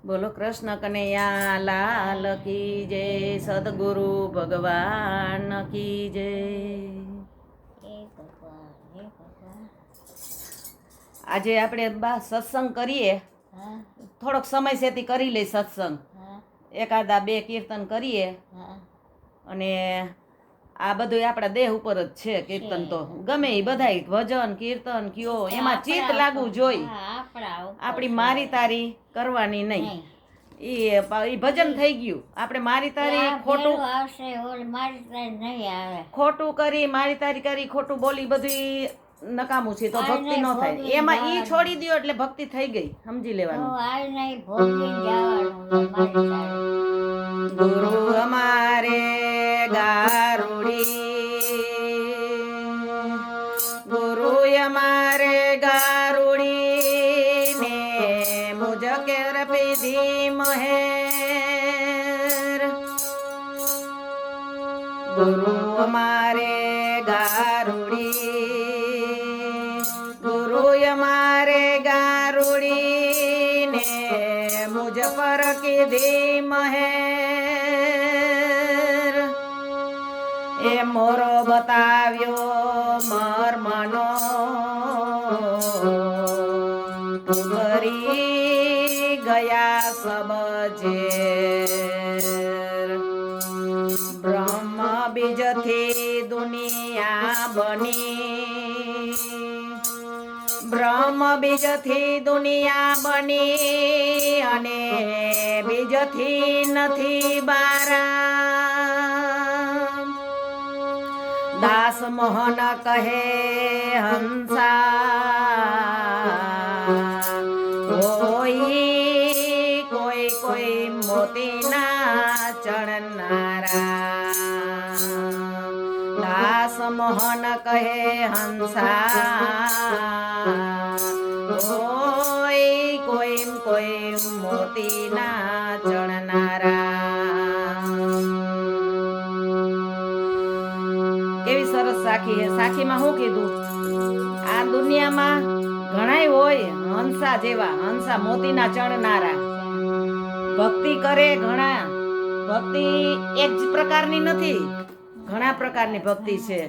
બોલો કૃષ્ણ કનૈયા લાલ કી જય, સદગુરુ ભગવાન કી જય. આજે આપણે બા સત્સંગ કરીએ. થોડોક સમય સેથી કરી લઈ સત્સંગ. એકાદા 2 કીર્તન કરીએ. અને આ બધું આપણા દેહ ઉપર જ છે. કીર્તન તો ગમે એ બધાય ભજન કીર્તન કયો એમાં ચિત્ત લાગવું જોઈ. આપણી મારી તારી કરવાની નહીં. ઈ ભજન થઈ ગયું. આપણે મારી તારી ખોટું કરી મારી તારી કરી ખોટું બોલી બધું નકામું છે. તો ભક્તિ ન થાય. એમાં ઈ છોડી દ્યો એટલે ભક્તિ થઈ ગઈ. સમજી લેવાનું. ગુરુ અમારે ગારુડી, ગુરુ અમારે ગારુડી ને મુજ કેર પીધી મહેર. ગુરુ અમારે ગારુડી, ગુરુ અમારે ગારુડી ને મુજ પર કીધી મહેર. એ મોરો બતાવ્યો મર્મનો કરી ગયા સબજેર. બ્રહ્મ બીજથી દુનિયા બની, બ્રહ્મ બીજથી દુનિયા બની અને બીજથી નથી બારા. દાસ મોહન કહે હંસા કોઈ કોઈ કોઈ મોતીના ચણનારા. દાસ મોહન કહે હંસા કોઈ કોઈ કોઈ મોતીના ચણનારા. કેવી સરસ સાખી હે. સાખીમાં શું કીધું? આ દુનિયામાં ઘણાય હોય હંસા જેવા, હંસા મોતીના ચણનારા. ભક્તિ કરે ઘણા. ભક્તિ એક જ પ્રકારની નથી, ઘણા પ્રકારની ભક્તિ છે.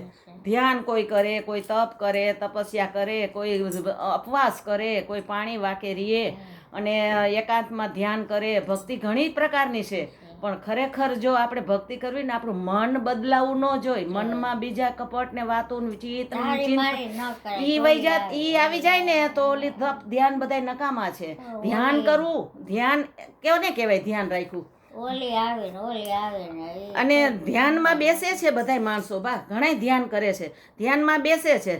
ધ્યાન કોઈ કરે, કોઈ તપ કરે, તપસ્યા કરે, કોઈ ઉપવાસ કરે, કોઈ પાણી વાકે રીએ અને એકાંતમાં ધ્યાન કરે. ભક્તિ ઘણી પ્રકારની છે. પણ ખરેખર જો આપણે ભક્તિ કરવી ને આપણું મન બદલાવું ન જોઈ. મનમાં બીજા કપટ ને વાતો ઈ આવી જાય ને તો ઓલી ધ્યાન બધા નકામા છે. ધ્યાન કરવું, ધ્યાન કેવું ને કહેવાય, ધ્યાન રાખ્યું. અને ધ્યાનમાં બેસે છે બધા માણસો. બા ઘણા ધ્યાન કરે છે, ધ્યાનમાં બેસે છે.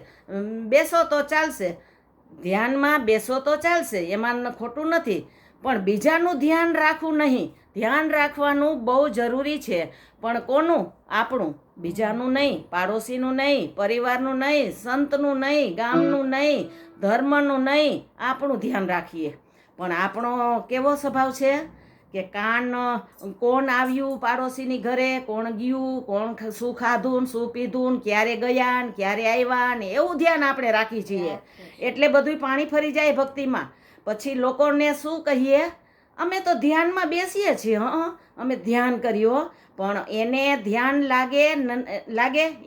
બેસો તો ચાલશે, ધ્યાનમાં બેસો તો ચાલશે, એમાં ખોટું નથી. પણ બીજાનું ધ્યાન રાખવું નહીં. ધ્યાન રાખવાનું બહુ જરૂરી છે. પણ કોનું? આપણું. બીજાનું નહીં, પાડોશીનું નહીં, પરિવારનું નહીં, સંતનું નહીં, ગામનું નહીં, ધર્મનું નહીં. આપણું ધ્યાન રાખીએ. પણ આપણો કેવો સ્વભાવ છે કે કોણ આવ્યું પાડોશીની ઘરે, કોણ ગયું, કોણ શું ખાધું શું પીધું, ક્યારે ગયા ને ક્યારે આવ્યા ને એવું ધ્યાન આપણે રાખી છીએ. એટલે બધું પાણી ફરી જાય ભક્તિમાં. પછી લોકોને શું કહીએ? અમે તો ધ્યાનમાં બેસીએ છીએ. અમે ધ્યાન કર્યો. પણ એને ધ્યાન લાગે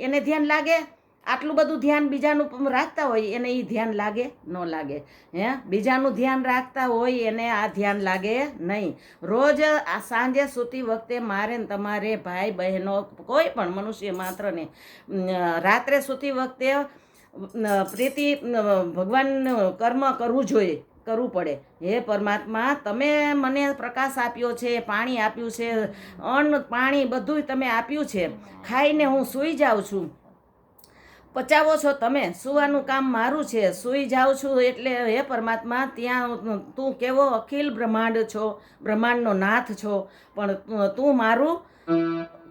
એને ધ્યાન લાગે? આટલું બધું ધ્યાન બીજાનું રાખતા હોય એને એ ધ્યાન લાગે? ન લાગે. બીજાનું ધ્યાન રાખતા હોય એને આ ધ્યાન લાગે નહીં. રોજ આ સાંજે સૂતી વખતે મારે ને તમારે ભાઈ બહેનો કોઈ પણ મનુષ્ય માત્રને રાત્રે સૂતી વખતે પ્રીતિ ભગવાન કર્મ કરવું જોઈએ, કરવું પડે. હે પરમાત્મા, તમે મને પ્રકાશ આપ્યો છે, પાણી આપ્યું છે, અન્ન પાણી બધું તમે આપ્યું છે. ખાઈને હું સૂઈ જાઉં છું, પચાવો છો તમે. સુવાનું કામ મારું છે. સૂઈ જાઉં છું એટલે હે પરમાત્મા ત્યાં તું કેવો અખિલ બ્રહ્માંડ છો, બ્રહ્માંડનો નાથ છો. પણ તું મારું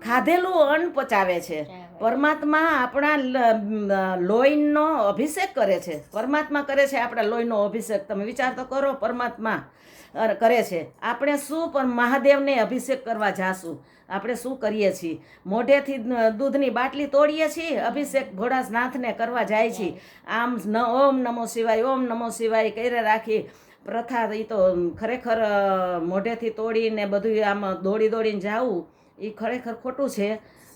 ખાધેલું અન્ન પચાવે છે. પરમાત્મા આપણા લોહીનો અભિષેક કરે છે. પરમાત્મા કરે છે આપણા લોહીનો અભિષેક. તમે વિચાર તો કરો, પરમાત્મા કરે છે. આપણે શું પણ મહાદેવને અભિષેક કરવા જાશું? આપણે શું કરીએ છીએ? મોઢેથી દૂધની બાટલી તોડીએ છીએ, અભિષેક ભોળાનાથને કરવા જાય છીએ. આમ ઓમ નમો શિવાય, ઓમ નમો શિવાય કર્યા રાખી પ્રથા એ તો ખરેખર મોઢેથી તોડીને બધું આમ દોડીને જાવું એ ખરેખર ખોટું છે.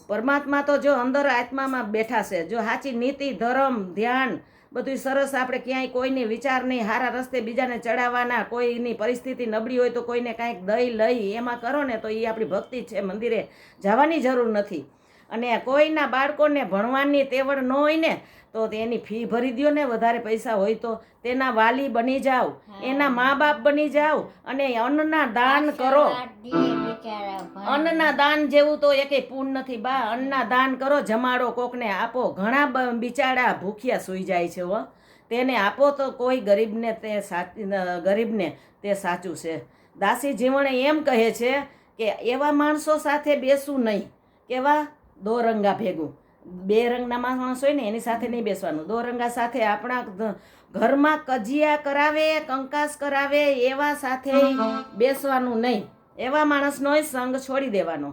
પરમાત્મા તો જો અંદર આત્મામાં બેઠા છે. જો સાચી નીતિ ધર્મ ધ્યાન બધું સરસ, આપણે ક્યાંય કોઈની વિચાર નહીં, સારા રસ્તે બીજાને ચડાવવાના, કોઈની પરિસ્થિતિ નબળી હોય તો કોઈને કાંઈક દઈ લઈ એમાં કરો ને તો એ આપણી ભક્તિ છે. મંદિરે જવાની જરૂર નથી. અને કોઈના બાળકોને ભણવાની તેવડ ન હોય ને તો એની ફી ભરી દો ને, વધારે પૈસા હોય તો તેના વાલી બની જાઓ, એના મા બાપ બની જાઓ અને અન્નના દાન કરો. અન્નના દાન જેવું તો એકે પૂન નથી બા. અન્નના દાન કરો, જમાડો, કોકને આપો. ઘણા બિચારા ભૂખ્યા સૂઈ જાય છે હો, તેને આપો તો કોઈ ગરીબને તે સાચું છે. દાસી જીવણે એમ કહે છે કે એવા માણસો સાથે બેસવું નહીં. કેવા? દોરંગા ભેગું. બે રંગના માણસ હોય ને એની સાથે નહીં બેસવાનું. દોરંગા સાથે આપણા ઘરમાં કજિયા કરાવે, કંકાસ કરાવે એવા સાથે બેસવાનું નહીં. એવા માણસનો સંગ છોડી દેવાનો,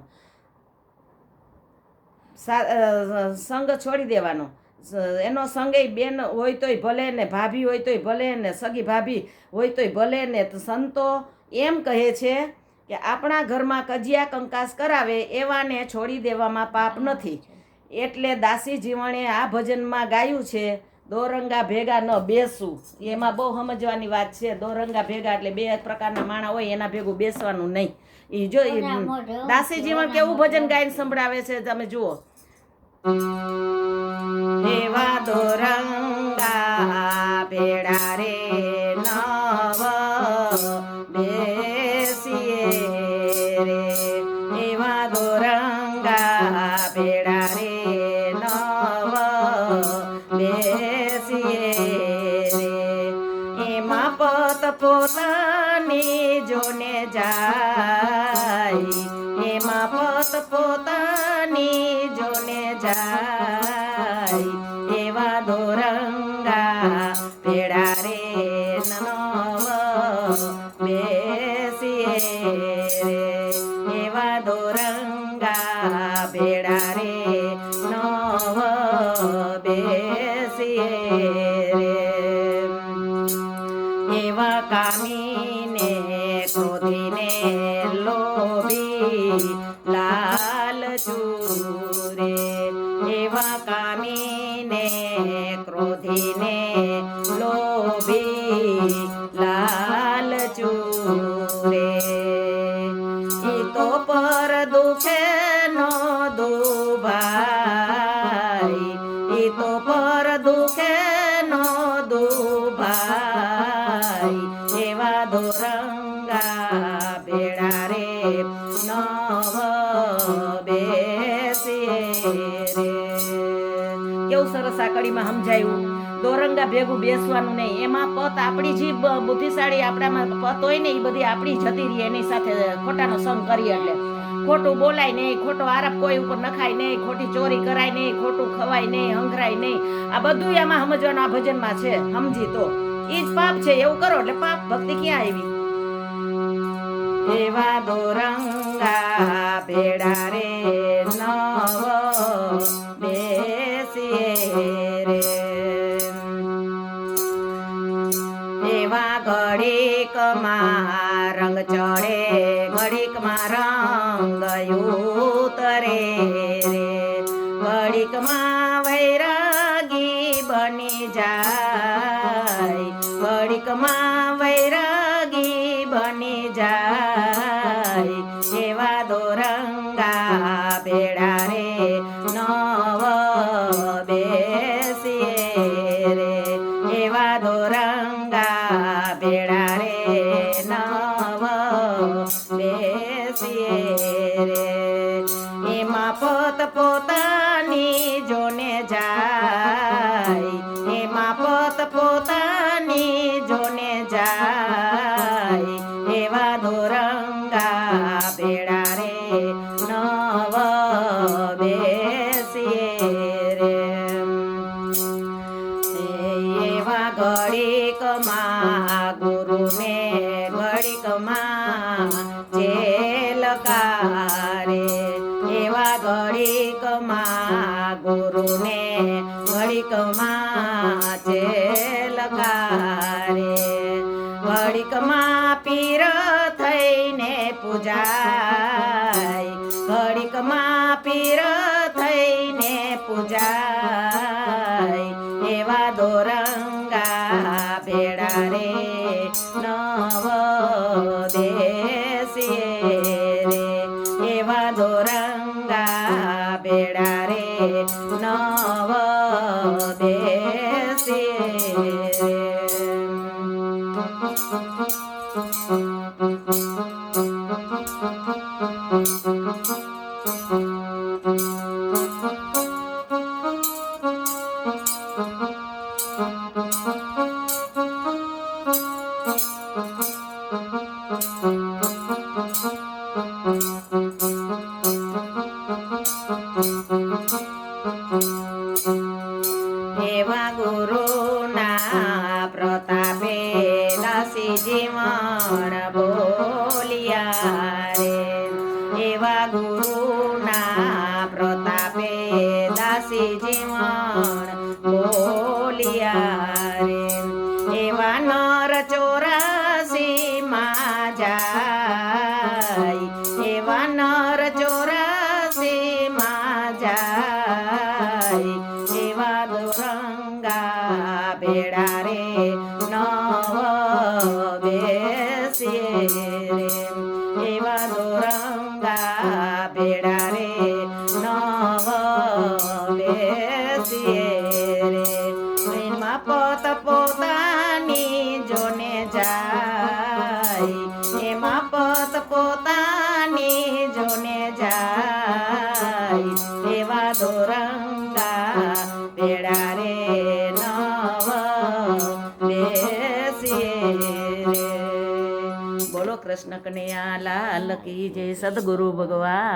સંગ છોડી દેવાનો. એનો સંગે બેન હોય તોય ભલે ને, ભાભી હોય તોય ભલે ને, સગી ભાભી હોય તોય ભલે ને. સંતો એમ કહે છે કે આપણા ઘરમાં કજિયા કંકાસ કરાવે એવાને છોડી દેવામાં પાપ નથી. એટલે દાસી જીવણે આ ભજનમાં ગાયું છે, દોરંગા ભેગા ન બેસવું. એમાં બહુ સમજવાની વાત છે. દોરંગા ભેગા એટલે બે પ્રકારના માણા હોય એના ભેગું બેસવાનું નહીં. એ જો દાસી જીવન કેવું ભજન ગાઈને સંભળાવે છે, તમે જુઓ. એવા દોરંગા ભેડા રે નવ બેસીએ રે, એવા દોરંગા ભેડા રે નવ બેસીએ રે. એમાં પોત પોતાની જોને જાય, એમાં પોત પોતાની જોને જાય. એવા દોરંગા ભેડા રે નવ બેસીએ રે, એવા દોરંગા ભેડા રે નવ બેસીએ રે. એવા કામીને ક્રોધીને લોભી લાલચુ રે, એવા કામીને ક્રોધીને લોભી લાલચુ રે. ઈ તો પર દુખે નો દુભાઈ, ઈ તો પર દુખે નો દુભાઈ. એવા દોરંગા ભેડા રે નવ બેસીએ રે. કેવું સરસ આ કડીમાં સમજાયું. દોરંગા ભેગું બેસવાનું નહીં. એમાં પત આપણી જે બુદ્ધિશાળી આપણામાં પત હોય ને એ બધી આપણી જતી રહી. એની સાથે ખોટાનો સંગ કરીએ એટલે ખોટું બોલાય નહીં, ખોટો આરોપ કોઈ ઉપર નખાય નહીં, ખોટી ચોરી કરાય નહીં, ખોટું ખવાય નહીં, હંગરાય નહીં. આ બધું એમાં સમજવાનું આ ભજનમાં છે. સમજી તો એ જ પાપ છે. એવું કરો એટલે પાપ. ભક્તિ ક્યાં આવી? એવા દોરંગા ભેડા રે નવ બેસીએ રે, એવા ઘડીકમાં રંગ ચડે, ઘડીકમાં રંગ ઉતરે રે, ઘડીકમાં વૈરાગી બની જાય, ઘડીકમાં વૈરાગી બની જાય. એવા દોરંગા ભેડા રે નવ બેસીએ રે, એવા દોરંગા ભેડા રે નવ બેસીએ રે. એમાં પોત પોતાની જોને જાય, એમાં પોત પોતાની જોને જાય. એવા દોરંગા ભેડા રે નવ બેસીએ રે. એવા ઘડીકમાં ગુરુને, ઘડીકમાં ચેલકારે, એવા ઘડીકમાં ગુરુને, ઘડીકમાં ચેલકારે, ઘડીક ઘડીકમાં પીર થઈને પૂજાય, ઘડીકમાં પીર થઈને પૂજાય, એવા દોરંગા ભેળા રે નવ દેશીએ રે, એવા દોરંગા ભેળા રે નવ દેશીએ રે. એવા ગુરુના પ્રતાપે દાસી જીવન બોલિયા રે, એવા ગુરુના પ્રતાપે દાસી જીવન બોલિયા રે, એવા નર 84માં જાય, એવા નર 84માં જાય, એવા દોરંગા ભેળા રે નવ બેસીએ રે, એવા દોરંગા ભેળા રે નવ બેસીએ રે. એમાં પોત પોતાની જોને જાય, એમાં પોત પોતાની જોને જાય, એવા દોરંગા ભેળા રે નવ બેસીએ રે. બોલો કૃષ્ણ કનૈયા લાલ કી જય. સદગુરુ ભગવાન